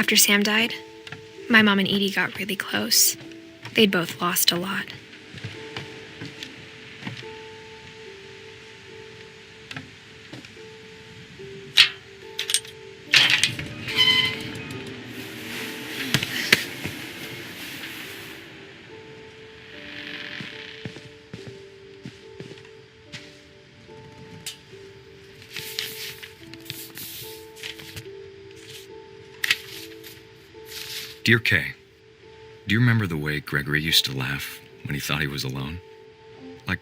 After Sam died, my mom and Edie got really close. They'd both lost a lot. Dear Kay, do you remember the way Gregory used to laugh when he thought he was alone? Like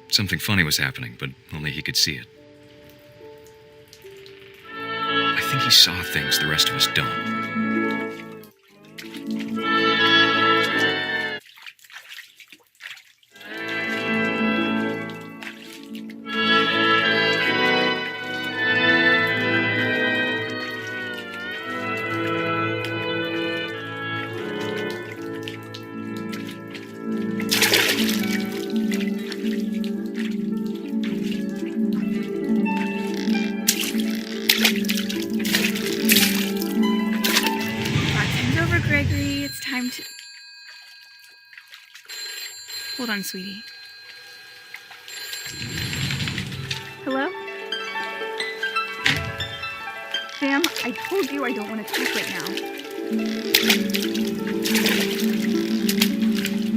something funny was happening, but only he could see it. I think he saw things the rest of us don't. Gregory, it's time to... Hold on, sweetie. Hello? Sam, I told you I don't want to talk right now.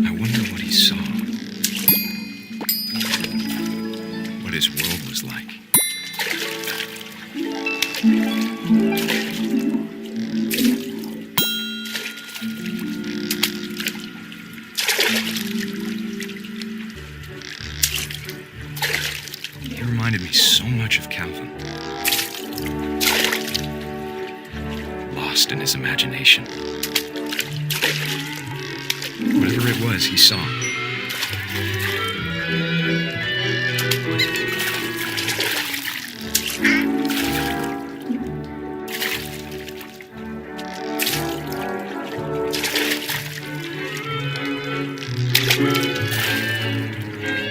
I wonder what he saw. What his world was like. He reminded me so much of Calvin. Lost in his imagination. Whatever it was, he saw.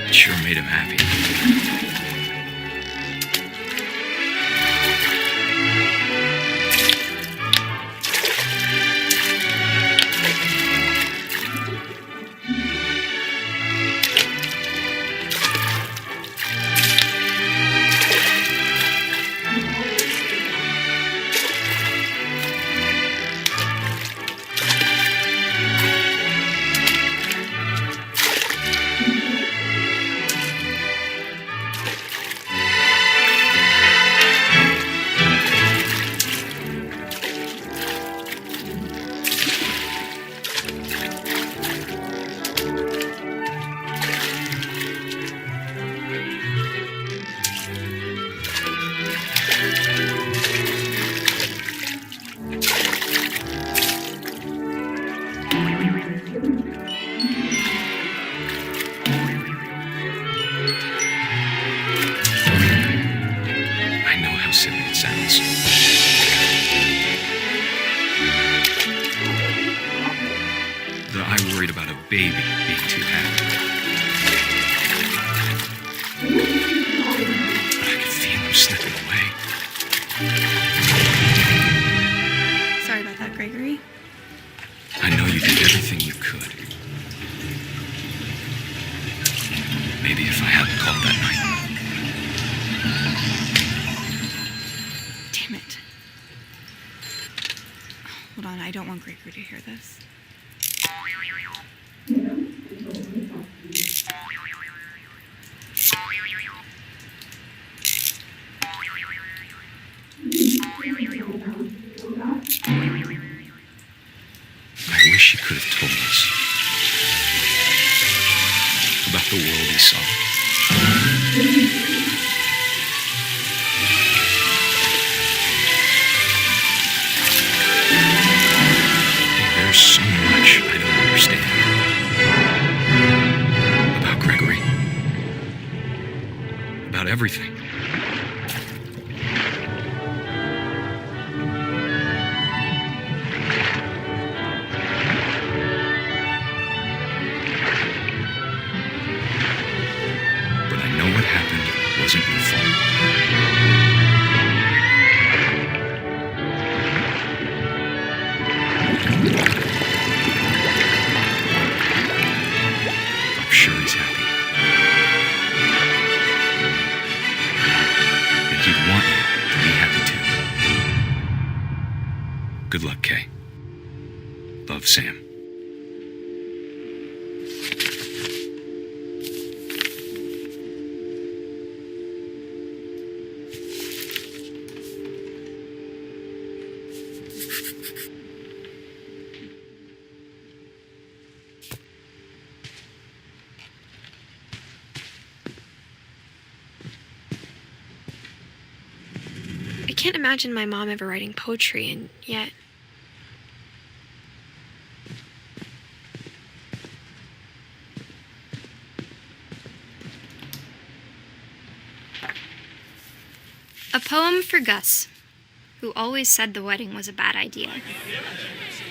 It sure made him happy. Silly it sounds. That I worried about a baby being too happy. But I could feel him slipping away. Sorry about that, Gregory. I know you did everything you could. Maybe if I hadn't called that night. Damn it. Hold on, I don't want Gregory to hear this. I wish he could have told us about the world he saw. There's so much I don't understand about Gregory, about everything. But I know what happened wasn't your fault. Love, Sam. I can't imagine my mom ever writing poetry, and yet... A poem for Gus, who always said the wedding was a bad idea.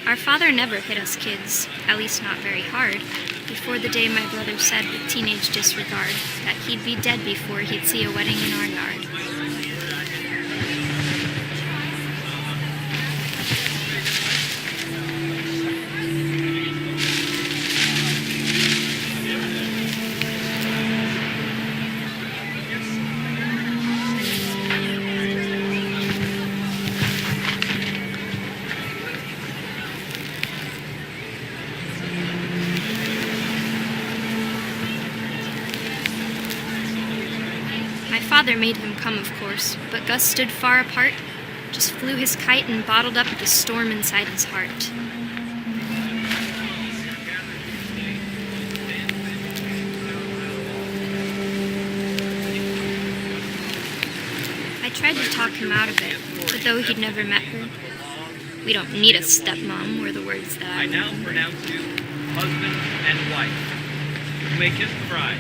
Our father never hit us kids, at least not very hard, before the day my brother said with teenage disregard that he'd be dead before he'd see a wedding in our yard. Father made him come, of course, but Gus stood far apart, just flew his kite and bottled up the storm inside his heart. I tried to talk him out of it, but though he'd never met her, "We don't need a stepmom," were the words that I now pronounce you husband and wife. You may kiss the bride.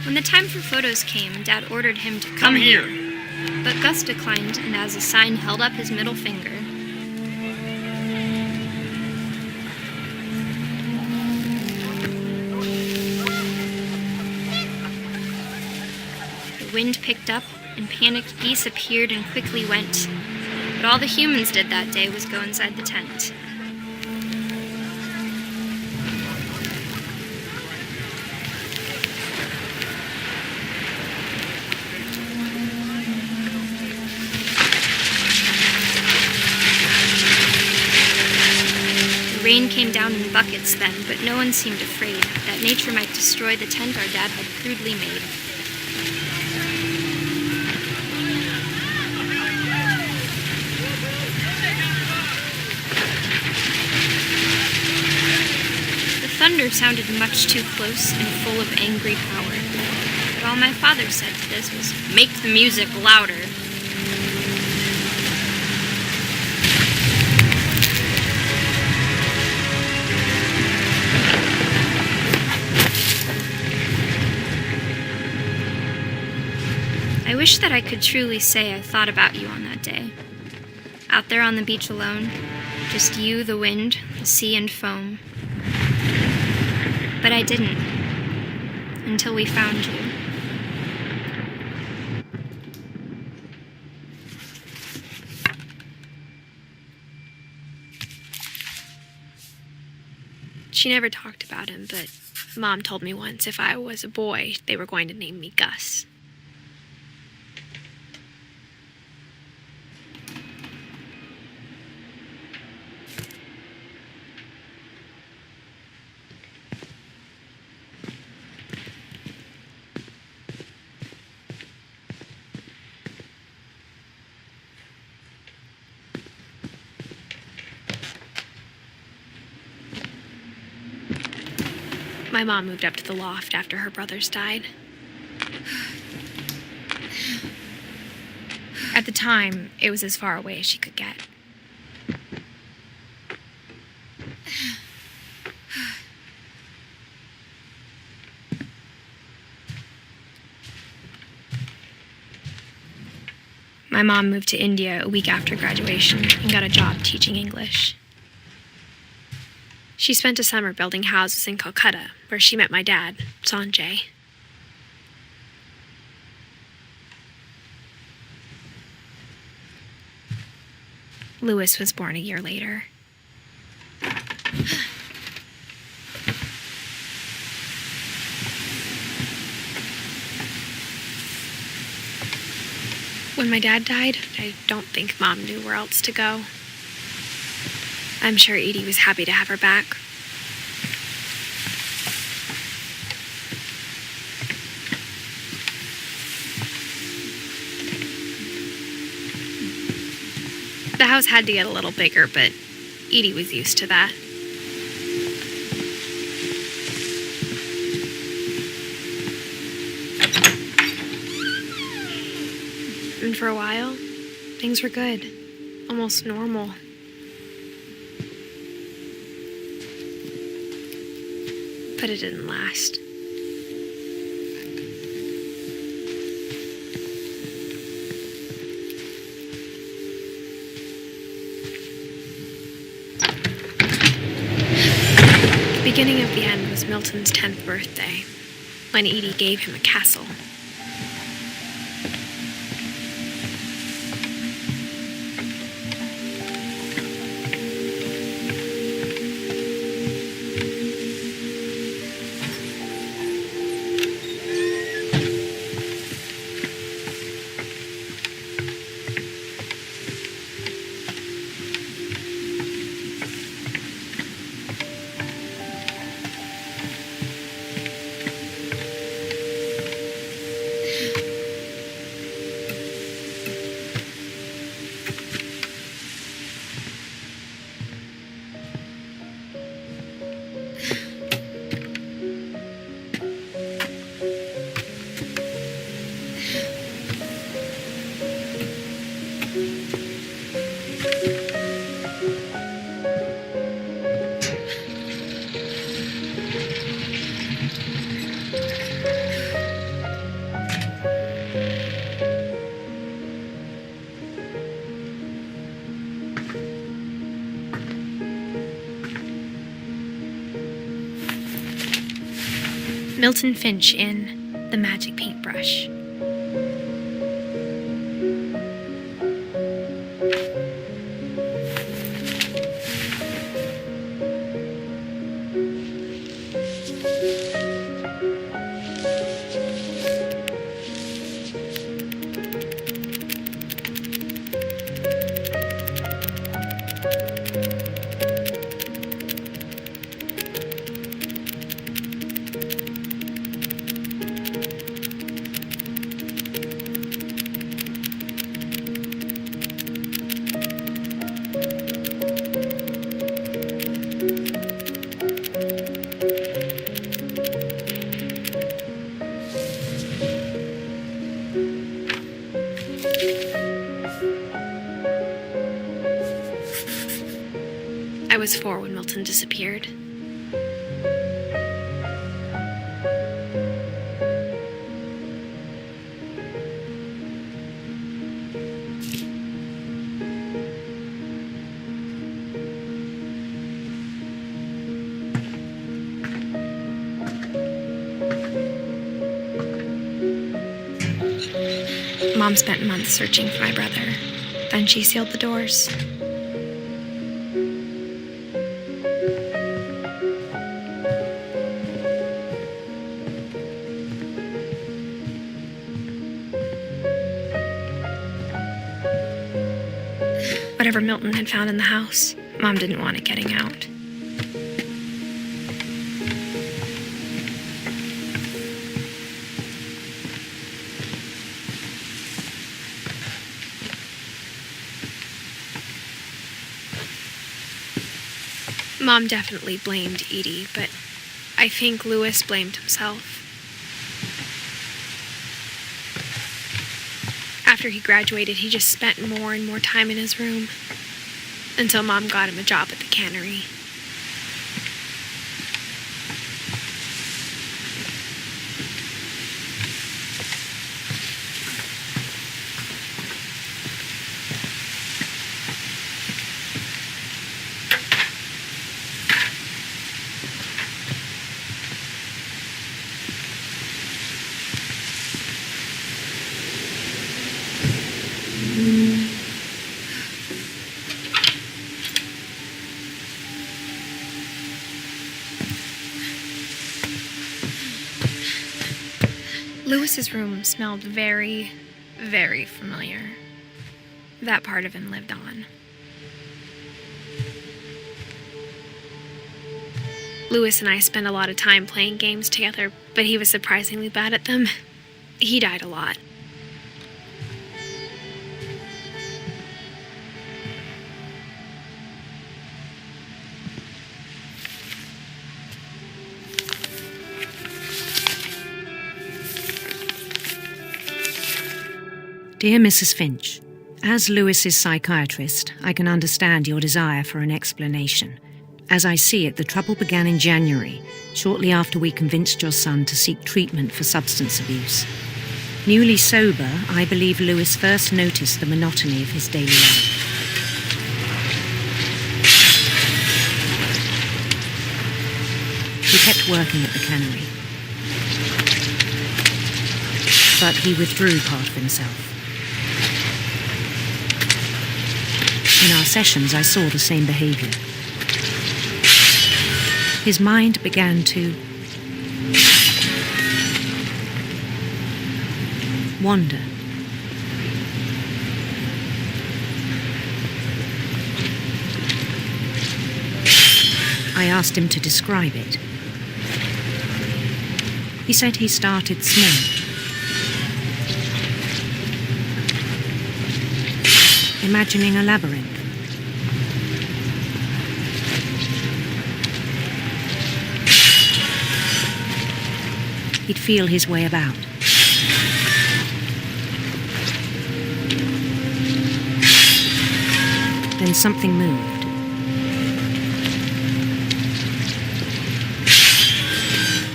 When the time for photos came, Dad ordered him to come here. But Gus declined and as a sign held up his middle finger. The wind picked up and panicked geese appeared and quickly went. But all the humans did that day was go inside the tent. Rain came down in buckets then, but no one seemed afraid that nature might destroy the tent our dad had crudely made. The thunder sounded much too close and full of angry power, but all my father said to this was, "Make the music louder." I wish that I could truly say I thought about you on that day. Out there on the beach alone, just you, the wind, the sea, and foam. But I didn't, until we found you. She never talked about him, but Mom told me once if I was a boy, they were going to name me Gus. My mom moved up to the loft after her brothers died. At At the time, it was as far away as she could get. My mom moved to India a week after graduation and got a job teaching English. She spent a summer building houses in Calcutta, where she met my dad, Sanjay. Louis was born a year later. When my dad died, I don't think Mom knew where else to go. I'm sure Edie was happy to have her back. The house had to get a little bigger, but Edie was used to that. And for a while, things were good, almost normal. But it didn't last. The beginning of the end was Milton's 10th birthday, when Edie gave him a castle. Milton Finch in The Magic Paintbrush. I was 4 when Milton disappeared. Mom spent months searching for my brother. Then she sealed the doors. Whatever Milton had found in the house, Mom didn't want it getting out. Mom definitely blamed Edie, but I think Louis blamed himself. After after he graduated, he just spent more and more time in his room. Until Mom got him a job at the cannery. Lewis's room smelled very, very familiar. That part of him lived on. Lewis and I spent a lot of time playing games together, but he was surprisingly bad at them. He died a lot. Dear Mrs. Finch, as Lewis's psychiatrist, I can understand your desire for an explanation. As I see it, the trouble began in January, shortly after we convinced your son to seek treatment for substance abuse. Newly sober, I believe Lewis first noticed the monotony of his daily life. He kept working at the cannery, but he withdrew part of himself. In our sessions, I saw the same behavior. His mind began to wander. I asked him to describe it. He said he started small. Imagining a labyrinth. He'd feel his way about. Then something moved.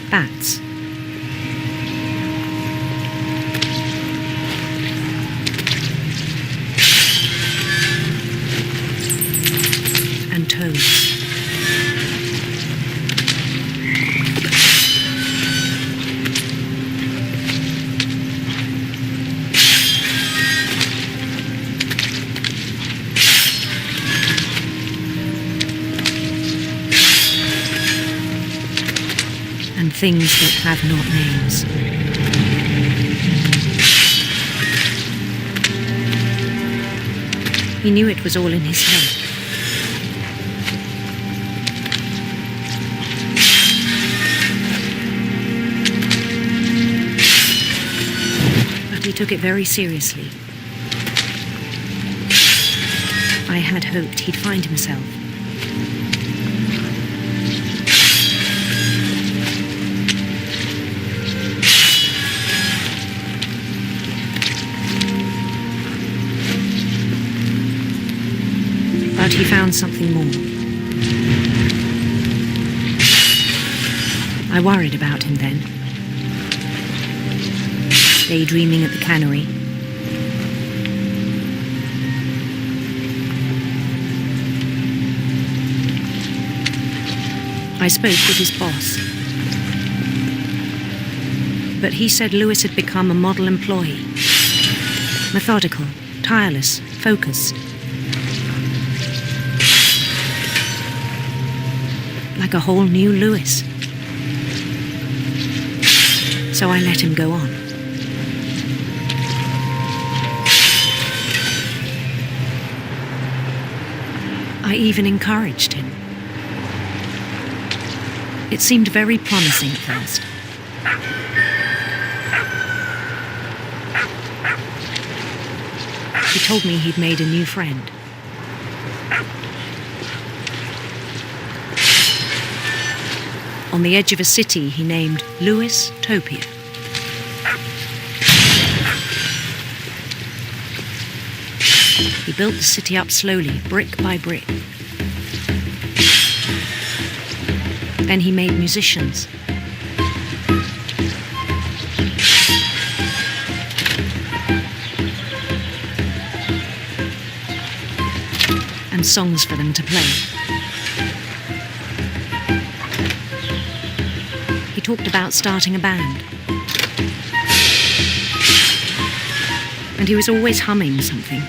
Bats. And toads. And things that have not names. He knew it was all in his head. But he took it very seriously. I had hoped he'd find himself. But he found something more. I worried about him then. Daydreaming at the cannery. I spoke with his boss. But he said Lewis had become a model employee. Methodical, tireless, focused. Like a whole new Lewis. So I let him go on. I even encouraged him. It seemed very promising at first. He told me he'd made a new friend. On the edge of a city he named Lewis Topia. He built the city up slowly, brick by brick. Then he made musicians. And songs for them to play. He talked about starting a band. And he was always humming something.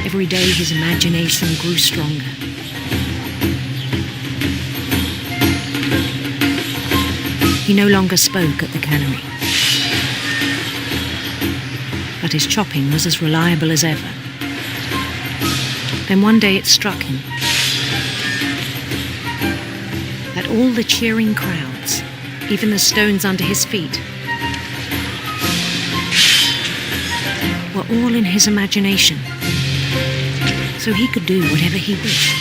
Every day his imagination grew stronger. He no longer spoke at the cannery. But his chopping was as reliable as ever. Then one day it struck him that all the cheering crowds, even the stones under his feet, were all in his imagination, so he could do whatever he wished.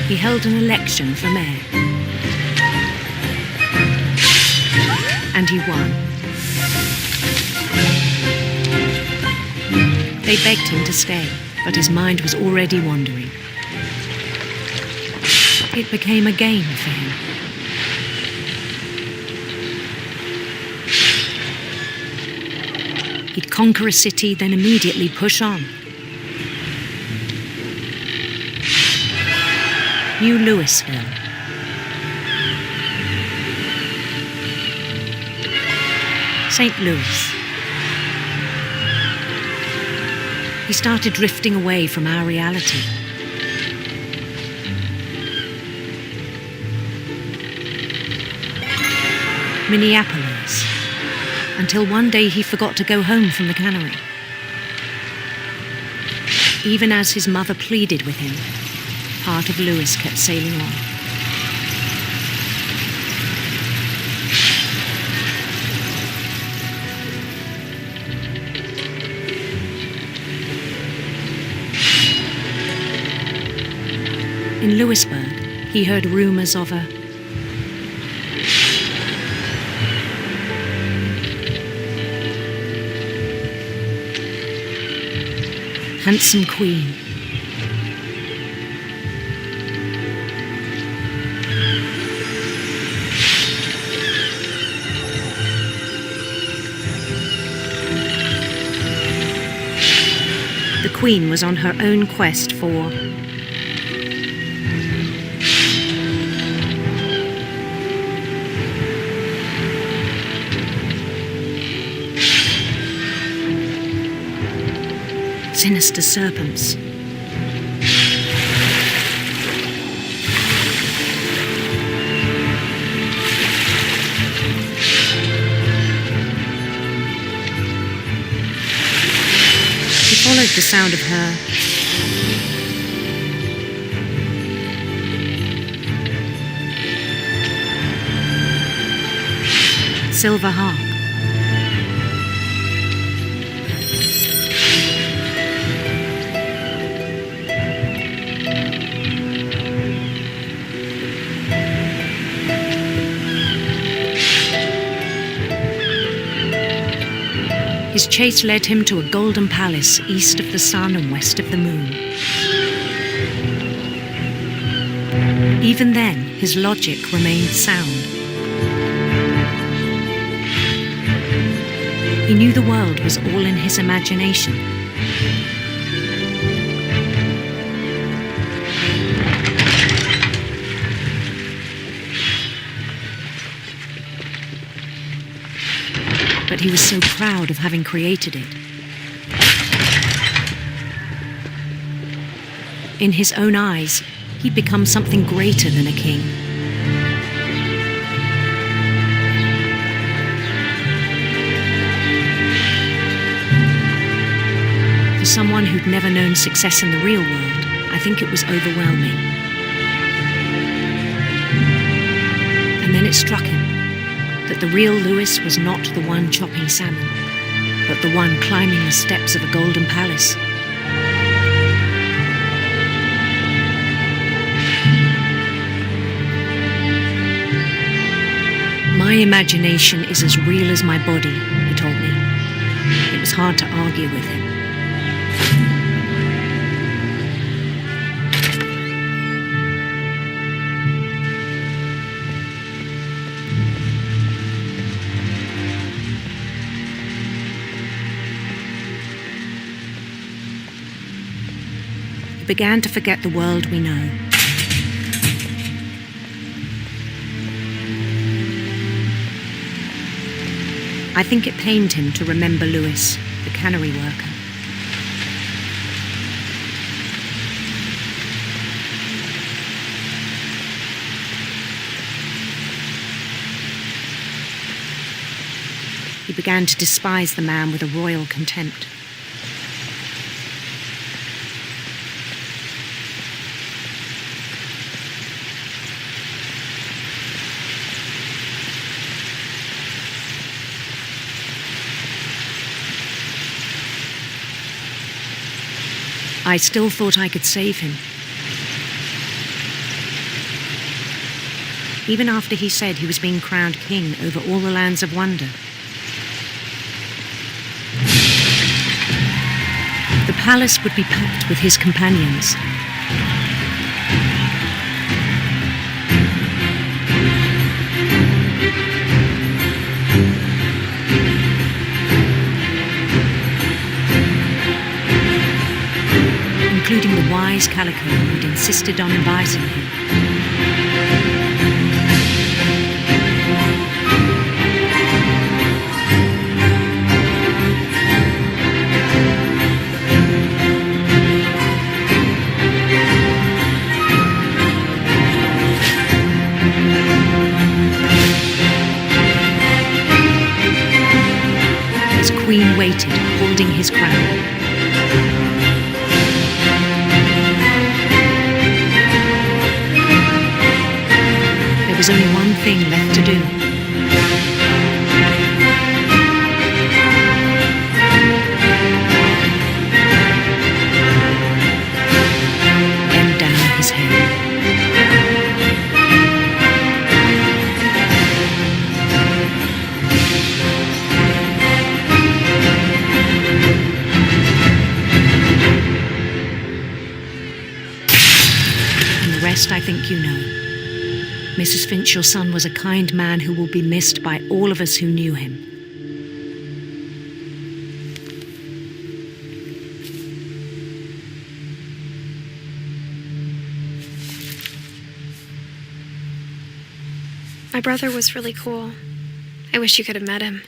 He held an election for mayor. And he won. They begged him to stay, but his mind was already wandering. It became a game for him. He'd conquer a city, then immediately push on. New Louisville. St. Louis. He started drifting away from our reality. Minneapolis. Until one day he forgot to go home from the cannery. Even as his mother pleaded with him, part of Louis kept sailing on. In Louisburg, he heard rumors of a handsome queen. The queen was on her own quest for sinister serpents. He followed the sound of her silver harp. His chase led him to a golden palace east of the sun and west of the moon. Even then, his logic remained sound. He knew the world was all in his imagination. But he was so proud of having created it. In his own eyes, he'd become something greater than a king. For someone who'd never known success in the real world, I think it was overwhelming. And then it struck him that the real Louis was not the one chopping salmon, but the one climbing the steps of a golden palace. My imagination is as real as my body, he told me. It was hard to argue with him. He began to forget the world we know. I think it pained him to remember Lewis, the cannery worker. He began to despise the man with a royal contempt. I still thought I could save him. Even after he said he was being crowned king over all the lands of wonder. The palace would be packed with his companions. Including the wise Calico who'd insisted on inviting him. His queen waited, holding his crown. There was only one thing left to do. Bend down his head. And the rest I think you know. Mrs. Finch, your son was a kind man who will be missed by all of us who knew him. My brother was really cool. I wish you could have met him.